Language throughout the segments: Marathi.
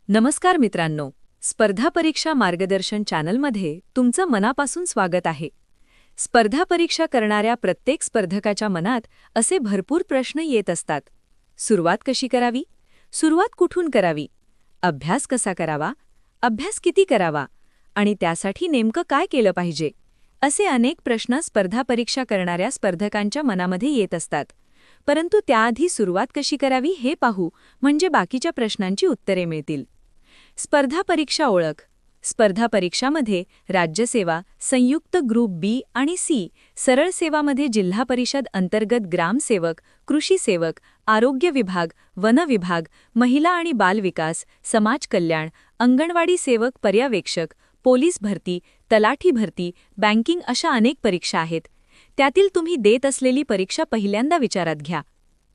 नमस्कार मित्रांनो, स्पर्धा परीक्षा मार्गदर्शन चॅनलमध्ये तुमचं मनापासून स्वागत आहे. स्पर्धा परीक्षा करणाऱ्या प्रत्येक स्पर्धकाच्या मनात असे भरपूर प्रश्न येत असतात. सुरुवात कशी करावी? सुरुवात कुठून करावी? अभ्यास कसा करावा? अभ्यास किती करावा? आणि त्यासाठी नेमकं काय केलं पाहिजे? असे अनेक प्रश्न स्पर्धा परीक्षा करणाऱ्या स्पर्धकांच्या मनामध्ये येत असतात. परंतु त्याआधी सुरुवात कशी करावी हे पाहू, म्हणजे बाकीच्या प्रश्नांची उत्तरे मिळतील. स्पर्धा परीक्षा ओळख. स्पर्धा परीक्षामध्ये राज्यसेवा, संयुक्त ग्रुप बी आणि सी, सरळ सेवामध्ये जिल्हा परिषद अंतर्गत ग्रामसेवक, कृषी सेवक, आरोग्य विभाग, वन विभाग, महिला आणि बाल विकास, समाज कल्याण, अंगणवाडी सेवक पर्यवेक्षक, पोलीस भरती, तलाठी भरती, बँकिंग अशा अनेक परीक्षा आहेत. त्यातील तुम्ही देत असलेली परीक्षा पहिल्यांदा विचारात घ्या.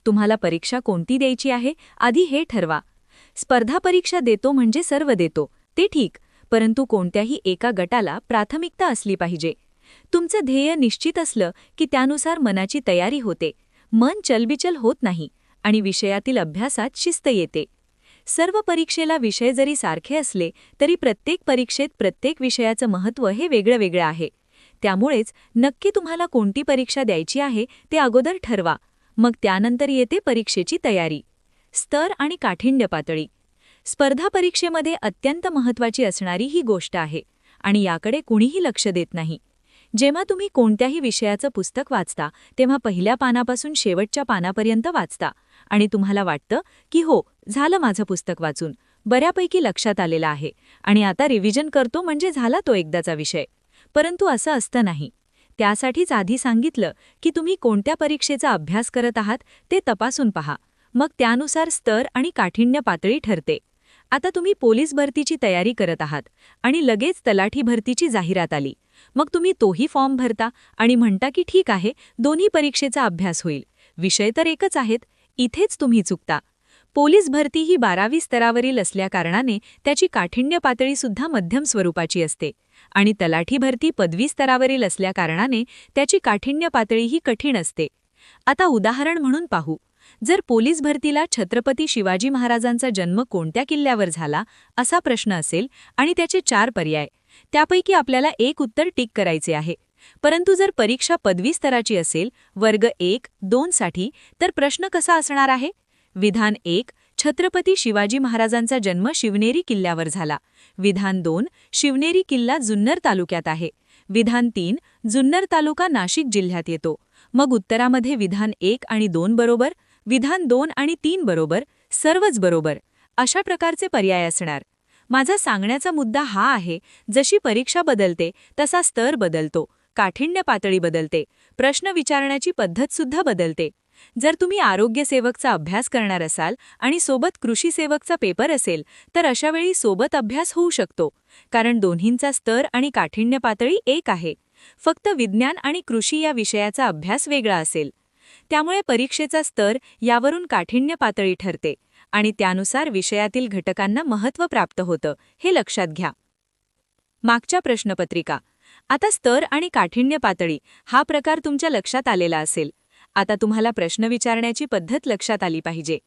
तुम्हाला परीक्षा कोणती द्यायची आहे आधी हे ठरवा. स्पर्धा परीक्षा देतो म्हणजे सर्व देतो, ते ठीक, परंतु कोणत्याही एका गटाला प्राथमिकता असली पाहिजे. तुमचं ध्येय निश्चित असलं की त्यानुसार मनाची तयारी होते, मन चलबिचल होत नाही आणि विषयातील अभ्यासात शिस्त येते. सर्व परीक्षेला विषय जरी सारखे असले तरी प्रत्येक परीक्षेत प्रत्येक विषयाचं महत्त्व हे वेगळं वेगळं आहे. त्यामुळेच नक्की तुम्हाला कोणती परीक्षा द्यायची आहे ते अगोदर ठरवा. मग त्यानंतर येते परीक्षेची तयारी. स्तर आणि काठिण्य पातळी. स्पर्धा परीक्षेमध्ये अत्यंत महत्त्वाची असणारी ही गोष्ट आहे आणि याकडे कुणीही लक्ष देत नाही. जेव्हा तुम्ही कोणत्याही विषयाचं पुस्तक वाचता तेव्हा पहिल्या पानापासून शेवटच्या पानापर्यंत वाचता आणि तुम्हाला वाटतं की हो, झालं माझं पुस्तक वाचून, बऱ्यापैकी लक्षात आलेलं आहे आणि आता रिव्हिजन करतो म्हणजे झाला तो एकदाचा विषय. परंतु असं असतं नाही. त्यासाठीच आधी सांगितलं की तुम्ही कोणत्या परीक्षेचा अभ्यास करत आहात ते तपासून पहा. मग त्यानुसार स्तर आणि काठिण्य पातळी ठरते. आता तुम्ही पोलीस भरतीची तयारी करत आहात आणि लगेच तलाठी भरतीची जाहिरात आली. मग तुम्ही तोही फॉर्म भरता आणि म्हणता की ठीक आहे, दोन्ही परीक्षेचा अभ्यास होईल, विषय तर एकच आहेत. इथेच तुम्ही चुकता. पोलीस भरती ही 12वी स्तरावरील असल्याकारणाने त्याची काठिण्य पातळीसुद्धा मध्यम स्वरूपाची असते आणि तलाठी भरती पदवी स्तरावरील असल्याकारणाने त्याची काठिण्य पातळीही कठीण असते. आता उदाहरण म्हणून पाहू. जर पोलीस भरतीला छत्रपती शिवाजी महाराजांचा जन्म कोणत्या किल्ल्यावर झाला असा प्रश्न असेल आणि त्याचे 4 पर्याय, त्यापैकी आपल्याला एक उत्तर टिक करायचे आहे. परंतु जर परीक्षा पदवी स्तराची असेल, वर्ग 1, 2 साठी, तर प्रश्न कसा असणार आहे? विधान 1, छत्रपती शिवाजी महाराजांचा जन्म शिवनेरी किल्ल्यावर झाला. विधान 2, शिवनेरी किल्ला जुन्नर तालुक्यात आहे. विधान 3, जुन्नर तालुका नाशिक जिल्ह्यात येतो. मग उत्तरामध्ये विधान 1 आणि 2 बरोबर, विधान 2 आणि 3 बरोबर, सर्वच बरोबर, अशा प्रकारचे पर्याय असणार. माझा सांगण्याचा मुद्दा हा आहे, जशी परीक्षा बदलते तसा स्तर बदलतो, काठिण्य पातळी बदलते, प्रश्न विचारण्याची पद्धतसुद्धा बदलते. जर तुम्ही आरोग्य सेवकचा अभ्यास करणार असाल आणि सोबत कृषी सेवकचा पेपर असेल तर अशावेळी सोबत अभ्यास होऊ शकतो, कारण दोन्हींचा स्तर आणि काठिण्य पातळी एक आहे. फक्त विज्ञान आणि कृषी या विषयाचा अभ्यास वेगळा असेल. त्यामुळे परीक्षेचा स्तर यावरून काठिण्य पातळी ठरते आणि त्यानुसार विषयातील घटकांना महत्त्व प्राप्त होतं, हे लक्षात घ्या. मागच्या प्रश्नपत्रिका. आता स्तर आणि काठिण्य पातळी हा प्रकार तुमच्या लक्षात आलेला असेल. आता तुम्हाला प्रश्न विचारण्याची पद्धत लक्षात आली पाहिजे.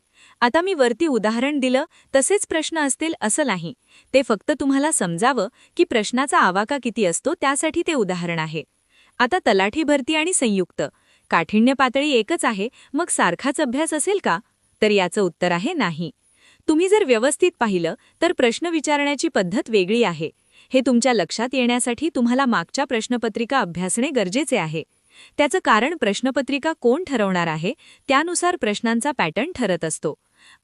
आता मी वरती उदाहरण दिलं तसेच प्रश्न असतील असं नाही. ते फक्त तुम्हाला समजावं की प्रश्नाचा आवाका किती असतो त्यासाठी ते उदाहरण आहे. आता तलाठी भरती आणि संयुक्त. काठिण्य पातळी एकच आहे, मग सारखाच अभ्यास असेल का? तर याचं उत्तर आहे नाही. तुम्ही जर व्यवस्थित पाहिलं तर प्रश्न विचारण्याची पद्धत वेगळी आहे. हे तुमच्या लक्षात येण्यासाठी तुम्हाला मागच्या प्रश्नपत्रिका अभ्यासणे गरजेचे आहे. त्याचं कारण प्रश्नपत्रिका कोण ठरवणार आहे त्यानुसार प्रश्नांचा पॅटर्न ठरत असतो.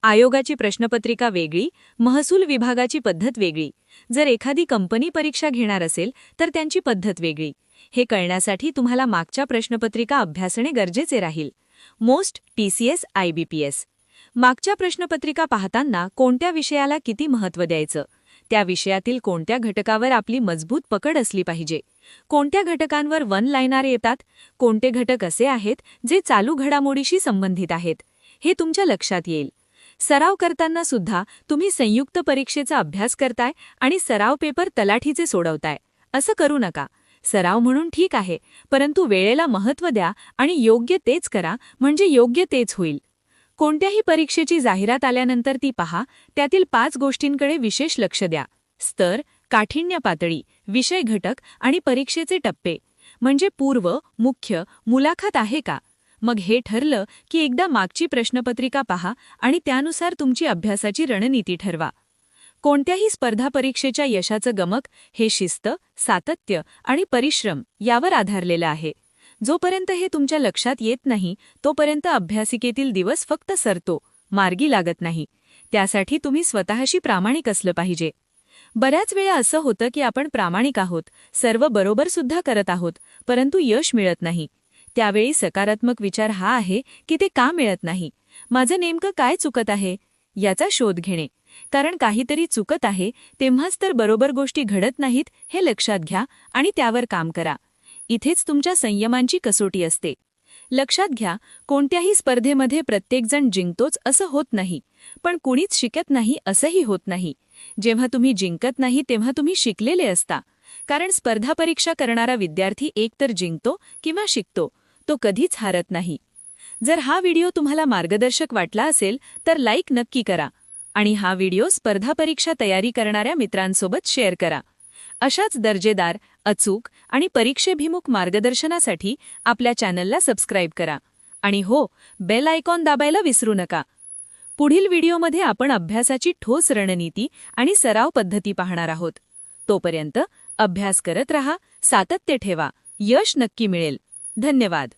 आयोगाची प्रश्नपत्रिका वेगळी, महसूल विभागाची पद्धत वेगळी. जर एखादी कंपनी परीक्षा घेणार असेल तर त्यांची पद्धत वेगळी. हे कळण्यासाठी तुम्हाला मागच्या प्रश्नपत्रिका अभ्यासणे गरजेचे राहील. Most, TCS, IBPS. मागच्या प्रश्नपत्रिका पाहताना कोणत्या विषयाला किती महत्त्व द्यायचं, त्या विषयातील कोणत्या घटकावर आपली मजबूत पकड असली पाहिजे, कोणत्या घटकांवर वन लाइनर येतात, कोणते घटक असे आहेत जे चालू घडामोडीशी संबंधित आहेत, हे तुमच्या लक्षात येईल. सराव करताना सुद्धा तुम्ही संयुक्त परीक्षेचा अभ्यास करताय आणि सराव पेपर तलाठीचे सोडवताय असं करू नका. सराव म्हणून ठीक आहे, परंतु वेळेला महत्त्व द्या आणि योग्य तेच करा, म्हणजे योग्य तेच होईल. कोणत्याही परीक्षेची जाहिरात आल्यानंतर ती पहा, त्यातील 5 गोष्टींकडे विशेष लक्ष द्या. स्तर, काठिण्य पातळी, विषय घटक आणि परीक्षेचे टप्पे. म्हणजे पूर्व, मुख्य, मुलाखत आहे का? मग हे ठरलं की एकदा मागची प्रश्नपत्रिका पहा आणि त्यानुसार तुमची अभ्यासाची रणनीती ठरवा. कोणत्याही स्पर्धा परीक्षेच्या यशाचं गमक हे शिस्त, सातत्य आणि परिश्रम यावर आधारलेलं आहे. जोपर्यंत हे तुमच्या लक्षात येत नाही, तोपर्यंत अभ्यासिकेतील दिवस फक्त सरतो, मार्गी लागत नाही. त्यासाठी तुम्ही स्वतःशी प्रामाणिक असलं पाहिजे. बऱ्याच वेळा असं होतं की आपण प्रामाणिक आहोत, सर्व बरोबर सुद्धा करत आहोत, परंतु यश मिळत नाही. त्यावेळी सकारात्मक विचार हा आहे की ते का मिळत नाही, माझं नेमकं काय चुकत आहे, याचा शोध घेणे. कारण काहीतरी चुकत आहे तेव्हाच तर बरोबर गोष्टी घडत नाहीत हे लक्षात घ्या आणि त्यावर काम करा. इथेच तुमच्या संयमांची कसोटी असते. लक्षात घ्या, कोणत्याही स्पर्धेमध्ये प्रत्येकजण जिंकतोच असं होत नाही, पण कुणीच शिकत नाही असंही होत नाही. जेव्हा तुम्ही जिंकत नाही तेव्हा तुम्ही शिकलेले असता. कारण स्पर्धा परीक्षा करणारा विद्यार्थी एकतर जिंकतो किंवा शिकतो, तो कधीच हारत नाही. जर हा व्हिडिओ तुम्हाला मार्गदर्शक वाटला असेल तर लाईक नक्की करा आणि हा व्हिडिओ स्पर्धा परीक्षा तयारी करणाऱ्या मित्रांसोबत शेअर करा. अशाच दर्जेदार, अचूक आणि परीक्षेभिमुख मार्गदर्शनासाठी आपल्या चॅनलला सबस्क्राईब करा. आणि हो, बेल आयकॉन दाबायला विसरू नका. पुढील व्हिडिओमध्ये आपण अभ्यासाची ठोस रणनीती आणि सराव पद्धती पाहणार आहोत. तोपर्यंत अभ्यास करत रहा, सातत्य ठेवा, यश नक्की मिळेल. धन्यवाद.